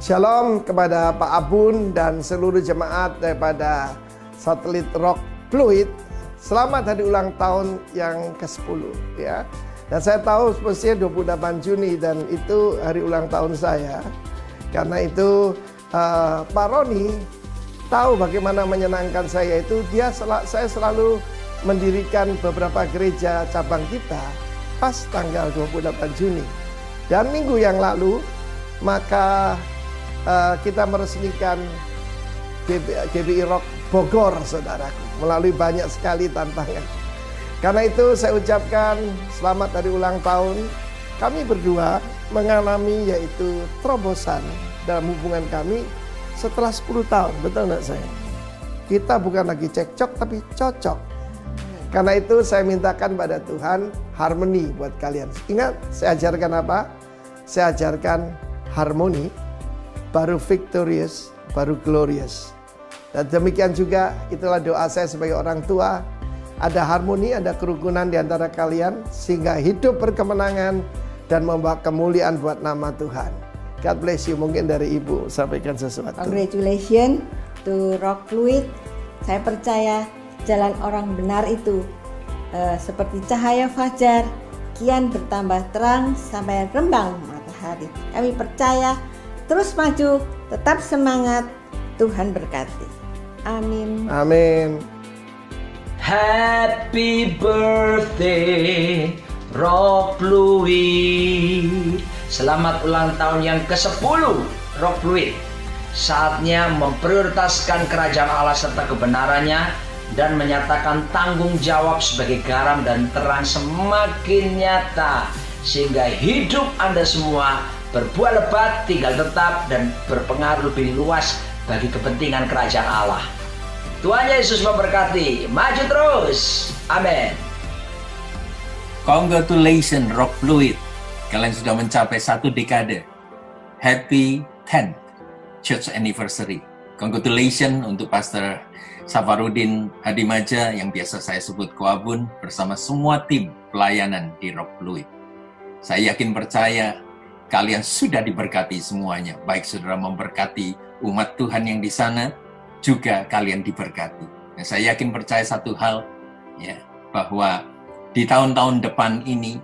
Shalom kepada Pak Abun dan seluruh jemaat daripada Satelit Rock Fluid. Selamat hari ulang tahun yang ke-10 ya. Dan saya tahu semestinya 28 Juni dan itu hari ulang tahun saya. Karena itu Pak Roni tahu bagaimana menyenangkan saya itu. Saya selalu mendirikan beberapa gereja cabang kita pas tanggal 28 Juni. Dan minggu yang lalu maka kita meresmikan GBI Rock Bogor, saudaraku, melalui banyak sekali tantangan. Karena itu saya ucapkan selamat hari ulang tahun. Kami berdua mengalami yaitu terobosan dalam hubungan kami setelah 10 tahun. Betul nggak saya? Kita bukan lagi cekcok tapi cocok. Karena itu saya mintakan pada Tuhan harmoni buat kalian. Ingat, saya ajarkan apa? Saya ajarkan harmoni, baru victorious, baru glorious. Dan demikian juga itulah doa saya sebagai orang tua. Ada harmoni, ada kerukunan di antara kalian sehingga hidup berkemenangan dan membawa kemuliaan buat nama Tuhan. God bless you. Mungkin dari Ibu sampaikan sesuatu. Congratulations to Rock Fluid. Saya percaya jalan orang benar itu seperti cahaya fajar, kian bertambah terang sampai rembang matahari. Kami percaya, terus maju, tetap semangat, Tuhan berkati. Amin. Amin. Happy birthday Rock Fluid. Selamat ulang tahun yang ke-10 Rock Fluid. Saatnya memprioritaskan kerajaan Allah serta kebenarannya dan menyatakan tanggung jawab sebagai garam dan terang semakin nyata, sehingga hidup Anda semua berbuah lebat, tinggal tetap, dan berpengaruh lebih luas bagi kepentingan kerajaan Allah. Tuhan Yesus memberkati. Maju terus. Amin. Congratulations Rock Fluid. Kalian sudah mencapai 1 dekade. Happy 10th Church Anniversary. Congratulations untuk Pastor Safarudin Hadimaja yang biasa saya sebut Koabun bersama semua tim pelayanan di Rock Fluid. Saya yakin percaya kalian sudah diberkati semuanya. Baik saudara memberkati umat Tuhan yang di sana, juga kalian diberkati. Nah, saya yakin percaya satu hal, ya, bahwa di tahun-tahun depan ini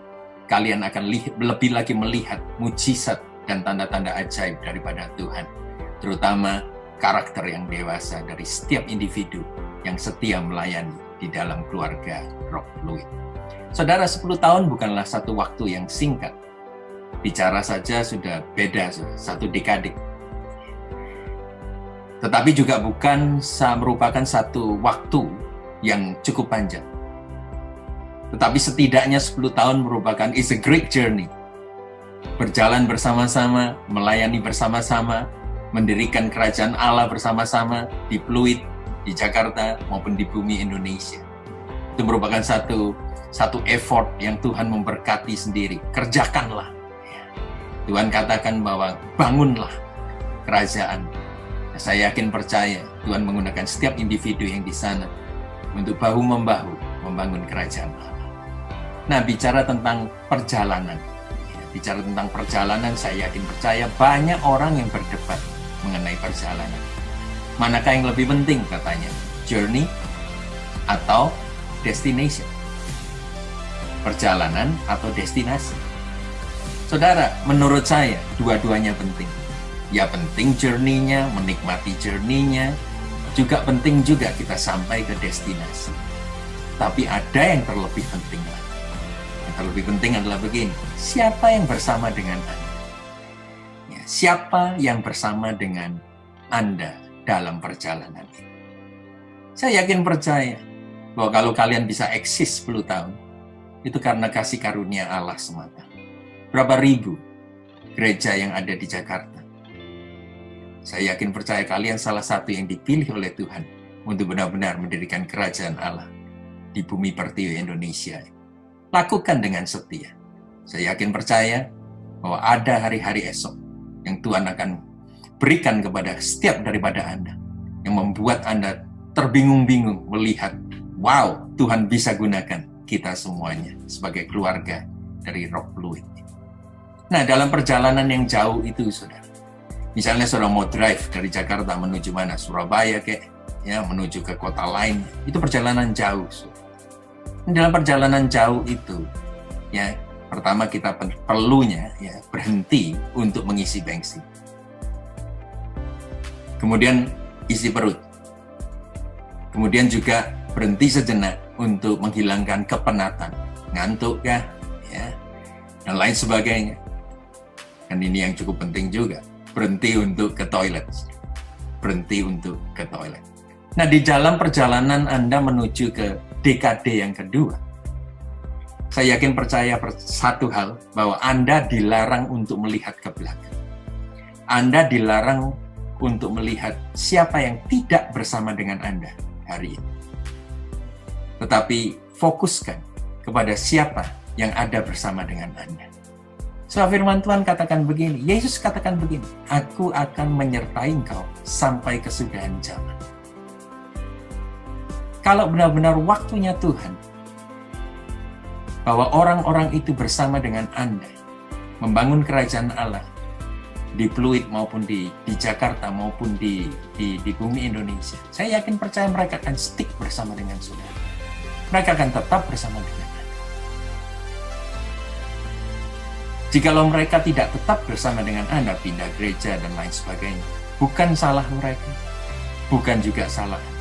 kalian akan lebih lagi melihat mujizat dan tanda-tanda ajaib daripada Tuhan, terutama karakter yang dewasa dari setiap individu yang setia melayani di dalam keluarga Rock Fluid. Saudara, 10 tahun bukanlah satu waktu yang singkat. Bicara saja sudah beda, 1 dekade. Tetapi juga bukan merupakan satu waktu yang cukup panjang. Tetapi setidaknya 10 tahun merupakan is a great journey. Berjalan bersama-sama, melayani bersama-sama, mendirikan kerajaan Allah bersama-sama di Fluid, di Jakarta, maupun di bumi Indonesia. Itu merupakan satu effort yang Tuhan memberkati sendiri. Kerjakanlah. Tuhan katakan bahwa bangunlah kerajaan. Saya yakin percaya Tuhan menggunakan setiap individu yang di sana untuk bahu-membahu membangun kerajaan Allah. Nah, bicara tentang perjalanan. Saya yakin percaya banyak orang yang berdebat mengenai perjalanan. Manakah yang lebih penting katanya? Journey atau destination? Perjalanan atau destinasi? Saudara, menurut saya dua-duanya penting. Ya penting journey-nya, menikmati journey-nya, juga penting juga kita sampai ke destinasi. Tapi ada yang terlebih penting lagi. Yang terlebih penting adalah begini, siapa yang bersama dengan Anda? Ya, siapa yang bersama dengan Anda dalam perjalanan ini? Saya yakin percaya bahwa kalau kalian bisa eksis 10 tahun, itu karena kasih karunia Allah semata. Berapa ribu gereja yang ada di Jakarta? Saya yakin percaya kalian salah satu yang dipilih oleh Tuhan untuk benar-benar mendirikan kerajaan Allah di bumi pertiwi Indonesia. Lakukan dengan setia. Saya yakin percaya bahwa ada hari-hari esok yang Tuhan akan berikan kepada setiap daripada Anda, yang membuat Anda terbingung-bingung melihat, wow, Tuhan bisa gunakan kita semuanya sebagai keluarga dari Rock Fluid. Nah, dalam perjalanan yang jauh itu, saudara, Misalnya saudara mau drive dari Jakarta menuju mana? Surabaya kayak, ya, menuju ke kota lain. Itu perjalanan jauh. Dalam perjalanan jauh itu, ya, pertama kita perlunya ya berhenti untuk mengisi bensin. Kemudian isi perut. Kemudian juga berhenti sejenak untuk menghilangkan kepenatan, ngantuk kah, ya, dan lain sebagainya. Dan ini yang cukup penting juga. Berhenti untuk ke toilet. Berhenti untuk ke toilet. Nah, di dalam perjalanan Anda menuju ke dekade yang kedua, saya yakin percaya satu hal, bahwa Anda dilarang untuk melihat ke belakang. Anda dilarang untuk melihat siapa yang tidak bersama dengan Anda hari ini. Tetapi fokuskan kepada siapa yang ada bersama dengan Anda. So, firman Tuhan katakan begini, Yesus katakan begini, aku akan menyertai engkau sampai kesudahan zaman. Kalau benar-benar waktunya Tuhan, bahwa orang-orang itu bersama dengan Anda, membangun kerajaan Allah, di Pluit maupun di Jakarta maupun di bumi Indonesia, saya yakin percaya mereka akan stick bersama dengan saudara. Mereka akan tetap bersama dengan Anda. Jikalau mereka tidak tetap bersama dengan Anda, pindah gereja dan lain sebagainya, bukan salah mereka, bukan juga salah Anda.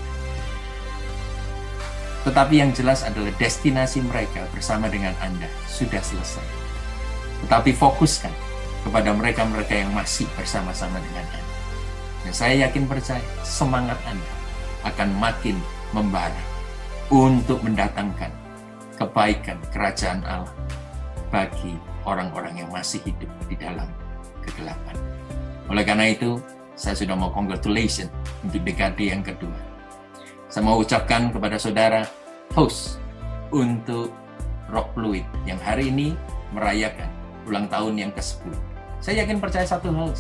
Tetapi yang jelas adalah destinasi mereka bersama dengan Anda sudah selesai. Tetapi fokuskan kepada mereka-mereka yang masih bersama-sama dengan Anda. Dan saya yakin percaya semangat Anda akan makin membara untuk mendatangkan kebaikan kerajaan Allah bagi orang-orang yang masih hidup di dalam kegelapan. Oleh karena itu, saya sudah mau congratulations untuk dekade yang kedua. Saya mau ucapkan kepada saudara host untuk Rock Pluit yang hari ini merayakan ulang tahun yang ke-10. Saya yakin percaya satu hal,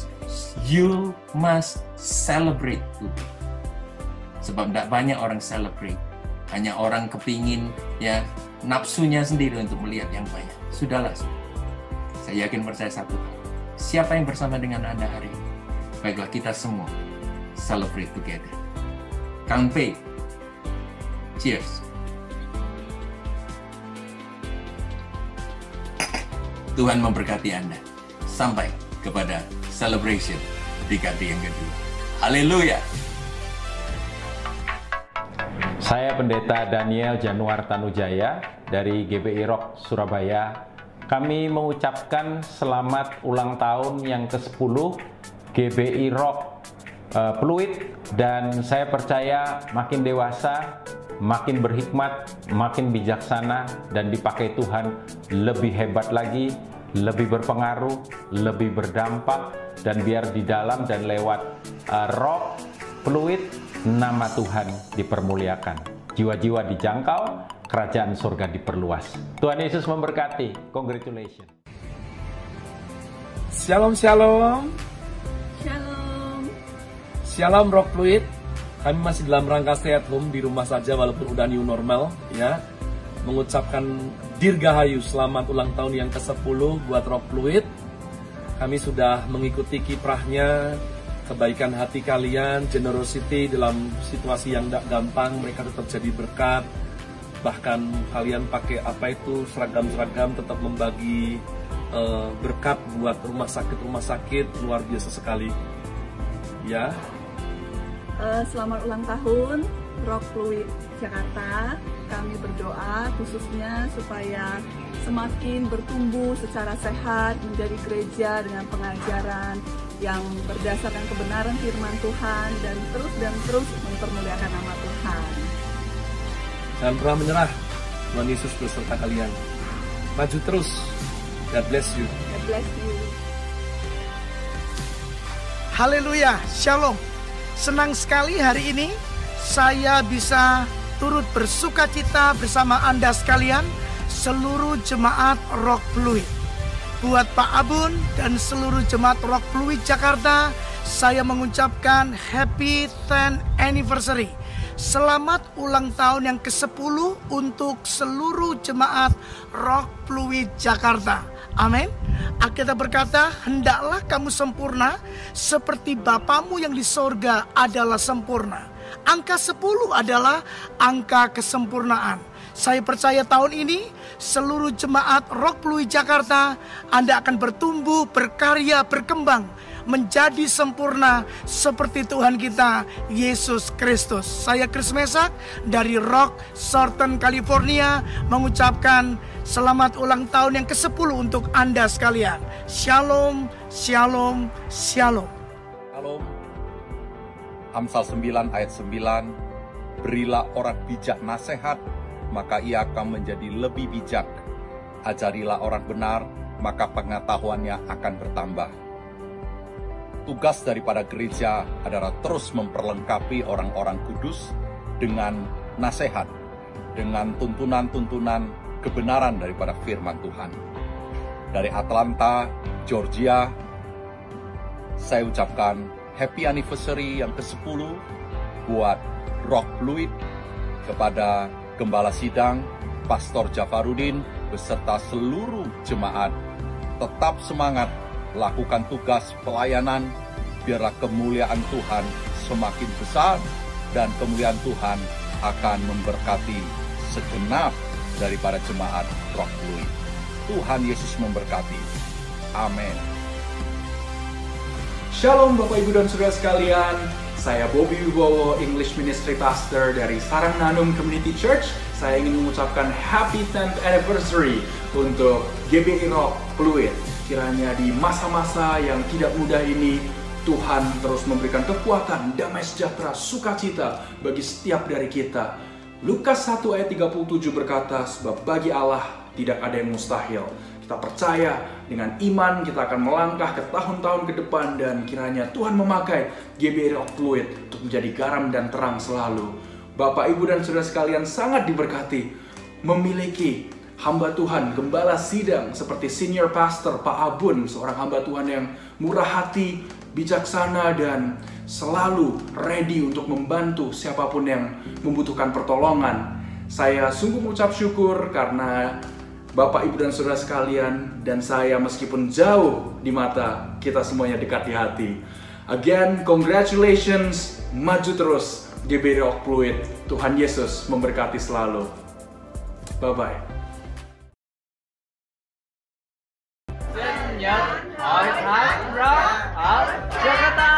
you must celebrate today. Sebab tidak banyak orang celebrate. Hanya orang kepingin, ya, nafsunya sendiri untuk melihat yang banyak. Sudahlah. Saya yakin percaya satu hal. Siapa yang bersama dengan Anda hari ini? Baiklah, kita semua celebrate together. Kang P. Cheers. Tuhan memberkati Anda. Sampai kepada celebration dekade yang kedua. Haleluya. Saya Pendeta Daniel Januar Tanujaya dari GBI Rock Surabaya. Kami mengucapkan selamat ulang tahun yang ke-10 GBI Rock Pluit, dan saya percaya makin dewasa, makin berhikmat, makin bijaksana, dan dipakai Tuhan lebih hebat lagi, lebih berpengaruh, lebih berdampak, dan biar di dalam dan lewat Rock Pluit nama Tuhan dipermuliakan, jiwa-jiwa dijangkau, kerajaan surga diperluas. Tuhan Yesus memberkati. Congratulations. Shalom, shalom. Shalom. Shalom Rock Pluit. Kami masih dalam rangka stay at home di rumah saja walaupun udah new normal, ya. Mengucapkan Dirgahayu, selamat ulang tahun yang ke-10 buat Rock Pluit. Kami sudah mengikuti kiprahnya, kebaikan hati kalian, generosity dalam situasi yang tidak gampang, mereka tetap jadi berkat. Bahkan kalian pakai apa itu, seragam-seragam, tetap membagi berkat buat rumah sakit, luar biasa sekali. Ya. Selamat ulang tahun Rock Pluit Jakarta. Kami berdoa khususnya supaya semakin bertumbuh secara sehat, menjadi gereja dengan pengajaran yang berdasarkan kebenaran firman Tuhan, dan terus mempermuliakan nama Tuhan. Jangan pernah menyerah. Tuhan Yesus beserta kalian. Maju terus. God bless you. God bless you. Haleluya, shalom. Senang sekali hari ini saya bisa turut bersuka cita bersama Anda sekalian, seluruh jemaat Rock Pluit. Buat Pak Abun dan seluruh jemaat Rock Pluit Jakarta, saya mengucapkan Happy 10th Anniversary. Selamat ulang tahun yang ke-10 untuk seluruh jemaat Rock Pluit Jakarta. Amin. Alkitab berkata, hendaklah kamu sempurna seperti Bapamu yang di sorga adalah sempurna. Angka 10 adalah angka kesempurnaan. Saya percaya tahun ini seluruh jemaat Rock Fluid Jakarta, Anda akan bertumbuh, berkarya, berkembang, menjadi sempurna seperti Tuhan kita Yesus Kristus. Saya Chris Mesak dari Rock Southern California mengucapkan selamat ulang tahun yang ke-10 untuk Anda sekalian. Shalom, shalom, shalom. Shalom. Amsal 9 ayat 9, berilah orang bijak nasihat, maka ia akan menjadi lebih bijak. Ajarilah orang benar, maka pengetahuannya akan bertambah. Tugas daripada gereja adalah terus memperlengkapi orang-orang kudus dengan nasihat, dengan tuntunan-tuntunan kebenaran daripada firman Tuhan. Dari Atlanta, Georgia, saya ucapkan happy anniversary yang ke-10 buat Rock Fluid, kepada Gembala Sidang, Pastor Jafarudin, beserta seluruh jemaat. Tetap semangat, lakukan tugas pelayanan, biarlah kemuliaan Tuhan semakin besar, dan kemuliaan Tuhan akan memberkati segenap daripada jemaat Rock Fluid. Tuhan Yesus memberkati. Amin. Shalom Bapak Ibu dan Saudara sekalian, saya Bobby Wibowo, English Ministry Pastor dari Sarangnanum Community Church. Saya ingin mengucapkan Happy 10th Anniversary untuk GBI Rock Fluid. Kiranya di masa-masa yang tidak mudah ini, Tuhan terus memberikan kekuatan, damai sejahtera, sukacita bagi setiap dari kita. Lukas 1 ayat 37 berkata, sebab bagi Allah tidak ada yang mustahil. Kita percaya dengan iman kita akan melangkah ke tahun-tahun ke depan, dan kiranya Tuhan memakai GBI Rock Fluid untuk menjadi garam dan terang selalu. Bapak, Ibu, dan Saudara sekalian sangat diberkati memiliki hamba Tuhan, Gembala Sidang seperti Senior Pastor Pak Abun, seorang hamba Tuhan yang murah hati, bijaksana, dan selalu ready untuk membantu siapapun yang membutuhkan pertolongan. Saya sungguh mengucap syukur karena Bapak, Ibu, dan Saudara sekalian, dan saya meskipun jauh di mata, kita semuanya dekat di hati. Again, congratulations, maju terus GBI Rock Fluid. Tuhan Yesus memberkati selalu. Bye-bye. Jakarta.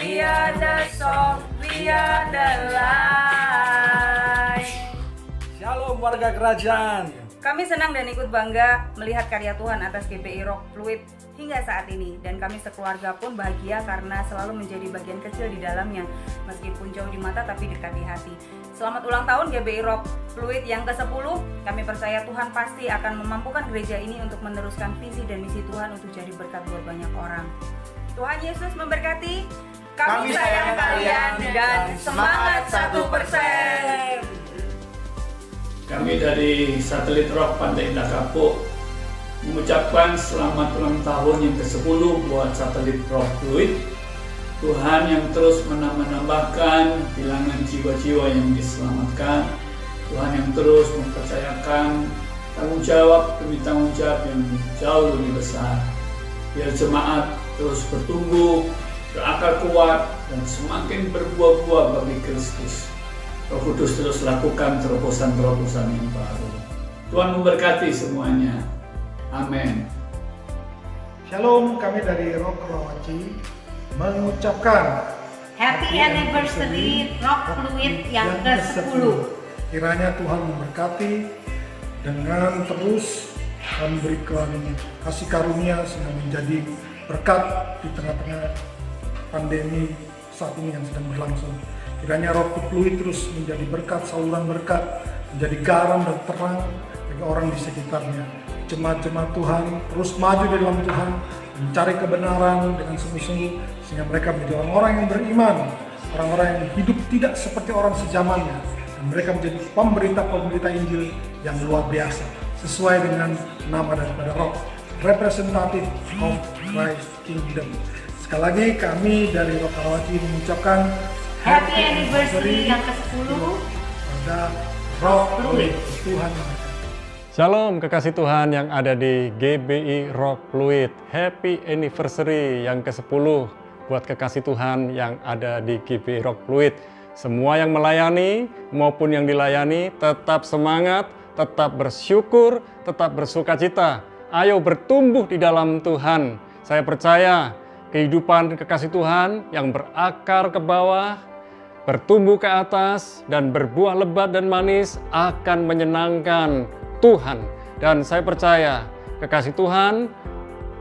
We are the salt, we are the light. Shalom warga kerajaan. Kami senang dan ikut bangga melihat karya Tuhan atas GBI Rock Fluid hingga saat ini, dan kami sekeluarga pun bahagia karena selalu menjadi bagian kecil di dalamnya, meskipun jauh di mata tapi dekat di hati. Selamat ulang tahun GBI Rock Fluid yang ke-10. Kami percaya Tuhan pasti akan memampukan gereja ini untuk meneruskan visi dan misi Tuhan untuk jadi berkat buat banyak orang. Tuhan Yesus memberkati. Kami sayang kalian dan semangat 1%. Kami dari Satelit Rock Pantai Indah Kapuk mengucapkan selamat ulang tahun yang ke-10 buat Satelit Rock Fluid. Tuhan yang terus menambahkan bilangan jiwa-jiwa yang diselamatkan. Tuhan yang terus mempercayakan tanggung jawab demi tanggung jawab yang jauh lebih besar. Biar jemaat terus bertumbuh, berakar kuat, dan semakin berbuah-buah bagi Kristus. Roh Kudus terus lakukan terobosan-terobosan yang baru. Tuhan memberkati semuanya. Amin. Shalom, kami dari Rock Rawaci mengucapkan Happy Anniversary Rock Fluid yang ke-10. Kiranya Tuhan memberkati dengan terus memberikan kasih karunia sehingga menjadi berkat di tengah-tengah pandemi saat ini yang sedang berlangsung. Kiranya Rock Fluid terus menjadi berkat, saluran berkat menjadi garam dan terang bagi orang di sekitarnya. Jemaat-jemaat Tuhan terus maju di dalam Tuhan, mencari kebenaran dengan sungguh-sungguh, sehingga mereka menjadi orang-orang yang beriman, orang-orang yang hidup tidak seperti orang sezamannya, dan mereka menjadi pemberita-pemberita Injil yang luar biasa, sesuai dengan nama daripada Rock, representative of Christ Kingdom. Sekali lagi kami dari Rock Karawaci mengucapkan Happy Anniversary yang ke-10 pada Rock Fluid. Tuhan Shalom kekasih Tuhan yang ada di GBI Rock Fluid. Happy Anniversary yang ke-10 buat kekasih Tuhan yang ada di GBI Rock Fluid. Semua yang melayani maupun yang dilayani tetap semangat, tetap bersyukur, tetap bersukacita. Ayo bertumbuh di dalam Tuhan. Saya percaya kehidupan kekasih Tuhan yang berakar ke bawah, bertumbuh ke atas, dan berbuah lebat dan manis akan menyenangkan Tuhan. Dan saya percaya kekasih Tuhan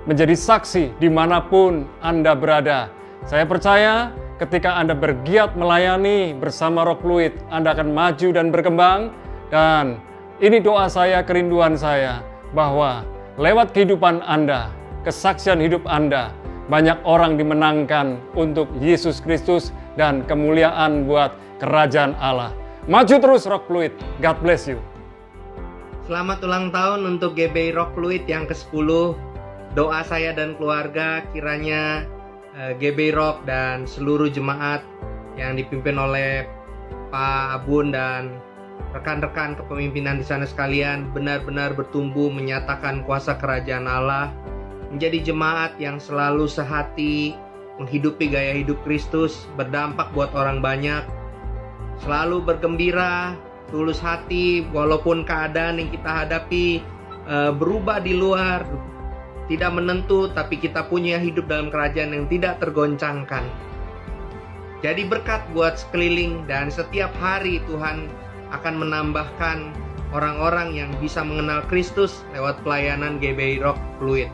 menjadi saksi dimanapun Anda berada. Saya percaya ketika Anda bergiat melayani bersama Rock Fluid, Anda akan maju dan berkembang. Dan ini doa saya, kerinduan saya, bahwa lewat kehidupan Anda, kesaksian hidup Anda, banyak orang dimenangkan untuk Yesus Kristus dan kemuliaan buat kerajaan Allah. Maju terus Rock Fluid. God bless you. Selamat ulang tahun untuk GBI Rock Fluid yang ke-10. Doa saya dan keluarga kiranya GBI Rock dan seluruh jemaat yang dipimpin oleh Pak Abun dan rekan-rekan kepemimpinan di sana sekalian benar-benar bertumbuh menyatakan kuasa kerajaan Allah, menjadi jemaat yang selalu sehati, menghidupi gaya hidup Kristus, berdampak buat orang banyak, selalu bergembira, tulus hati, walaupun keadaan yang kita hadapi berubah di luar, tidak menentu, tapi kita punya hidup dalam kerajaan yang tidak tergoncangkan. Jadi berkat buat sekeliling, dan setiap hari Tuhan akan menambahkan orang-orang yang bisa mengenal Kristus lewat pelayanan GBI Rock Fluid.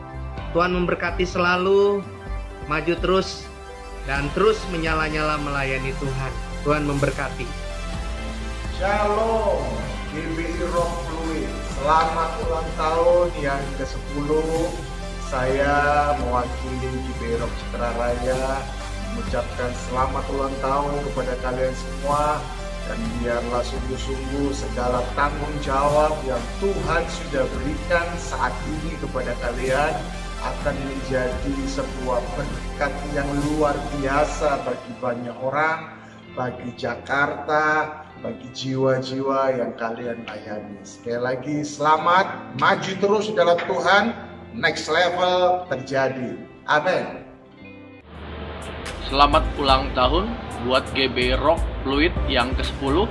Tuhan memberkati selalu, maju terus, dan terus menyala-nyala melayani Tuhan. Tuhan memberkati. Shalom, GBI Rock Fluid. Selamat ulang tahun yang ke-10. Saya mewakili GBI Rock Citra Raya mengucapkan selamat ulang tahun kepada kalian semua. Dan biarlah sungguh-sungguh segala tanggung jawab yang Tuhan sudah berikan saat ini kepada kalian akan menjadi sebuah berkat yang luar biasa bagi banyak orang, bagi Jakarta, bagi jiwa-jiwa yang kalian layani. Sekali lagi selamat, maju terus dalam Tuhan, next level terjadi. Amin. Selamat ulang tahun buat GBI Rock Fluid yang ke-10.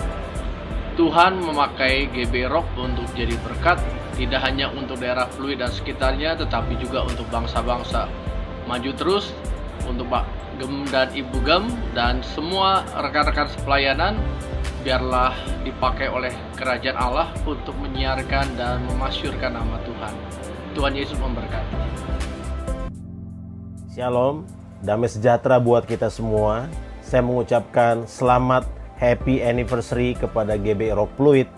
Tuhan memakai GBI Rock untuk jadi berkat, tidak hanya untuk daerah Fluid dan sekitarnya, tetapi juga untuk bangsa-bangsa. Maju terus untuk Pak Gem dan Ibu Gem dan semua rekan-rekan sepelayanan, biarlah dipakai oleh kerajaan Allah untuk menyiarkan dan memasyurkan nama Tuhan. Tuhan Yesus memberkati. Shalom, damai sejahtera buat kita semua. Saya mengucapkan selamat Happy Anniversary kepada GBI Rock Fluid,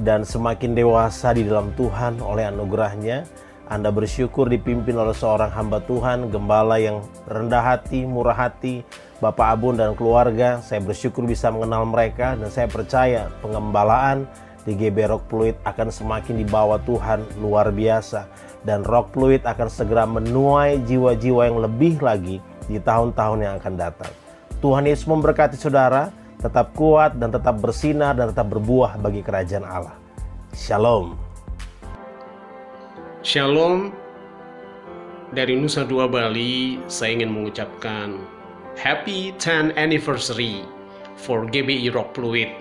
dan semakin dewasa di dalam Tuhan oleh anugerahnya. Anda bersyukur dipimpin oleh seorang hamba Tuhan, gembala yang rendah hati, murah hati, Bapak Abun dan keluarga. Saya bersyukur bisa mengenal mereka, dan saya percaya pengembalaan di GBI Rock Fluid akan semakin dibawa Tuhan luar biasa, dan Rock Fluid akan segera menuai jiwa-jiwa yang lebih lagi di tahun-tahun yang akan datang. Tuhan Yesus memberkati saudara, tetap kuat dan tetap bersinar dan tetap berbuah bagi kerajaan Allah. Shalom. Shalom. Dari Nusa Dua Bali, saya ingin mengucapkan Happy 10th Anniversary for GBI Rock Fluid.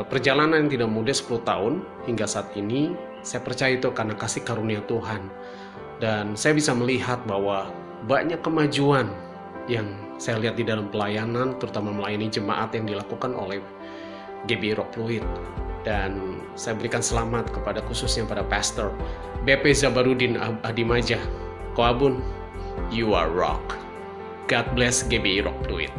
Perjalanan yang tidak mudah 10 tahun hingga saat ini, saya percaya itu karena kasih karunia Tuhan. Dan saya bisa melihat bahwa banyak kemajuan yang saya lihat di dalam pelayanan, terutama melayani jemaat yang dilakukan oleh GBI Rock Fluid. Dan saya berikan selamat kepada khususnya pada Pastor BP Zabarudin Adimaja. Ko Abun, you are rock. God bless GBI Rock Fluid.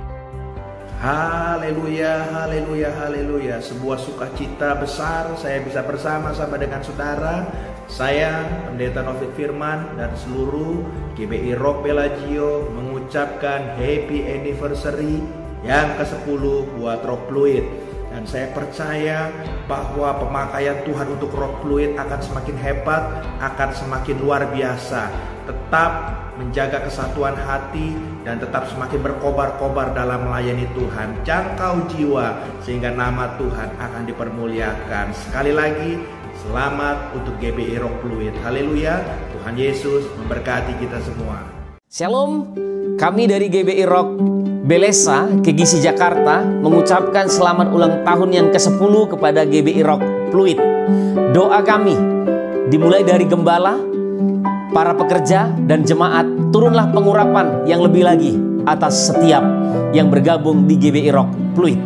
Haleluya, haleluya, haleluya. Sebuah sukacita besar saya bisa bersama-sama dengan saudara. Saya, Pendeta Novik Firman, dan seluruh GBI Rock Bellagio mengucapkan happy anniversary yang ke-10 buat Rock Fluid. Dan saya percaya bahwa pemakaian Tuhan untuk Rock Fluid akan semakin hebat, akan semakin luar biasa. Tetap menjaga kesatuan hati dan tetap semakin berkobar-kobar dalam melayani Tuhan. Jangkau jiwa sehingga nama Tuhan akan dipermuliakan. Sekali lagi, selamat untuk GBI Rock Fluid. Haleluya, Tuhan Yesus memberkati kita semua. Shalom, kami dari GBI Rock Belesa, Kegisi Jakarta mengucapkan selamat ulang tahun yang ke-10 kepada GBI Rock Fluid. Doa kami dimulai dari gembala, para pekerja dan jemaat, turunlah pengurapan yang lebih lagi atas setiap yang bergabung di GBI Rock Fluid.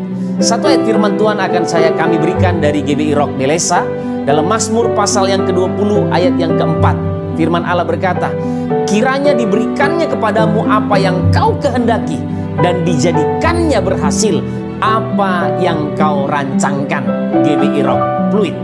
Satu ayat firman Tuhan akan kami berikan dari GBI Rock Belesa dalam Mazmur pasal yang ke-20 ayat yang ke-4. Firman Allah berkata, kiranya diberikannya kepadamu apa yang kau kehendaki dan dijadikannya berhasil apa yang kau rancangkan. GBI Rock Fluid.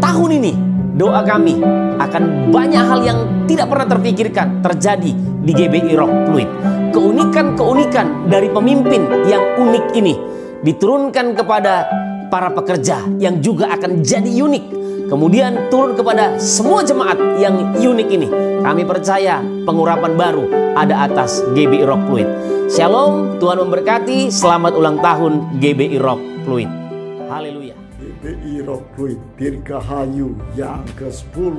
Tahun ini doa kami akan banyak hal yang tidak pernah terpikirkan terjadi di GBI Rock Fluid. Keunikan-keunikan dari pemimpin yang unik ini diturunkan kepada para pekerja yang juga akan jadi unik. Kemudian turun kepada semua jemaat yang unik ini. Kami percaya pengurapan baru ada atas GBI Rock Fluid. Shalom, Tuhan memberkati. Selamat ulang tahun GBI Rock Fluid. Haleluya. GBI Rock Fluid Dirgahayu yang ke-10.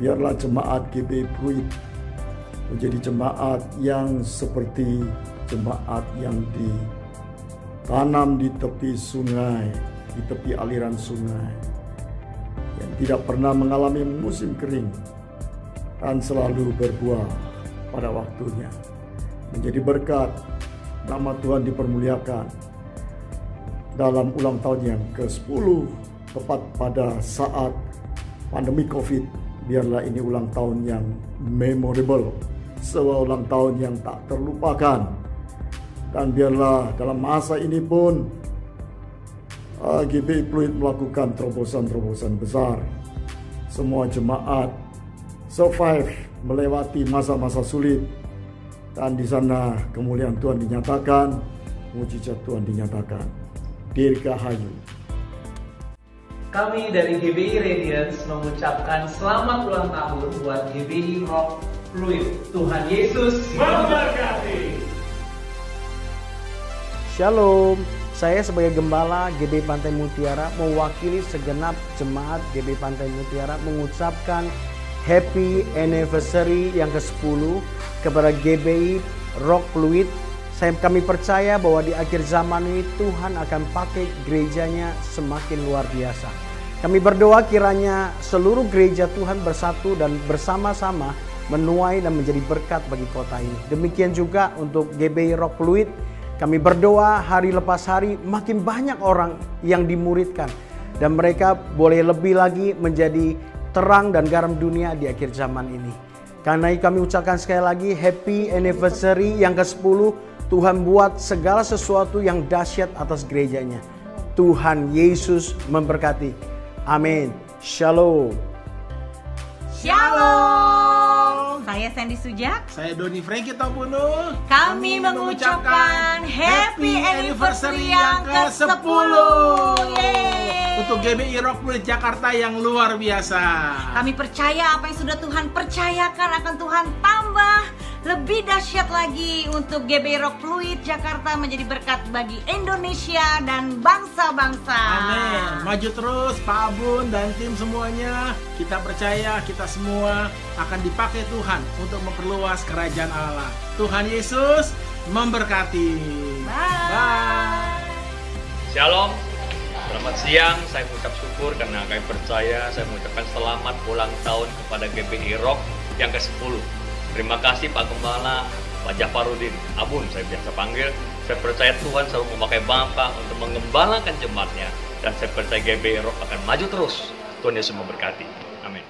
Biarlah jemaat GBI Fluid menjadi jemaat yang seperti jemaat yang ditanam di tepi sungai, di tepi aliran sungai, yang tidak pernah mengalami musim kering dan selalu berbuah pada waktunya. Menjadi berkat, nama Tuhan dipermuliakan. Dalam ulang tahun yang ke-10, tepat pada saat pandemi COVID, biarlah ini ulang tahun yang memorable, sebuah ulang tahun yang tak terlupakan. Dan biarlah dalam masa ini pun GBI Fluid melakukan terobosan-terobosan besar. Semua jemaat survive melewati masa-masa sulit, dan di sana kemuliaan Tuhan dinyatakan, mujizat Tuhan dinyatakan. Dirgahayu. Kami dari GBI Radiance mengucapkan selamat ulang tahun buat GBI Rock Fluid. Tuhan Yesus memberkati. Shalom, saya sebagai gembala GBI Pantai Mutiara mewakili segenap jemaat GBI Pantai Mutiara mengucapkan happy anniversary yang ke-10 kepada GBI Rock Fluid. Kami percaya bahwa di akhir zaman ini Tuhan akan pakai gerejanya semakin luar biasa. Kami berdoa kiranya seluruh gereja Tuhan bersatu dan bersama-sama menuai dan menjadi berkat bagi kota ini. Demikian juga untuk GBI Rock Fluid. Kami berdoa hari lepas hari makin banyak orang yang dimuridkan. Dan mereka boleh lebih lagi menjadi terang dan garam dunia di akhir zaman ini. Karena kami ucapkan sekali lagi happy anniversary yang ke-10. Tuhan buat segala sesuatu yang dahsyat atas gerejanya. Tuhan Yesus memberkati. Amin. Shalom. Shalom. Saya Sandy Sujak. Saya Doni Franky Topuno. Kami mengucapkan happy anniversary yang ke-10. Untuk GBI Rock Fluid Jakarta yang luar biasa. Kami percaya apa yang sudah Tuhan percayakan akan Tuhan tambah lebih dahsyat lagi untuk GBI Rock Fluid Jakarta menjadi berkat bagi Indonesia dan bangsa-bangsa. Amin. Maju terus Pak Abun dan tim semuanya. Kita percaya kita semua akan dipakai Tuhan untuk memperluas kerajaan Allah. Tuhan Yesus memberkati. Bye. Shalom. Selamat siang, saya mengucap syukur karena kami percaya. Saya mengucapkan selamat ulang tahun kepada GBI Rock yang ke-10. Terima kasih Pak Gembala, Pak Jafarudin, Abun saya biasa panggil. Saya percaya Tuhan selalu memakai Bapak untuk mengembalakan jemaatnya. Dan saya percaya GBI Rock akan maju terus. Tuhan Yesus memberkati. Amin.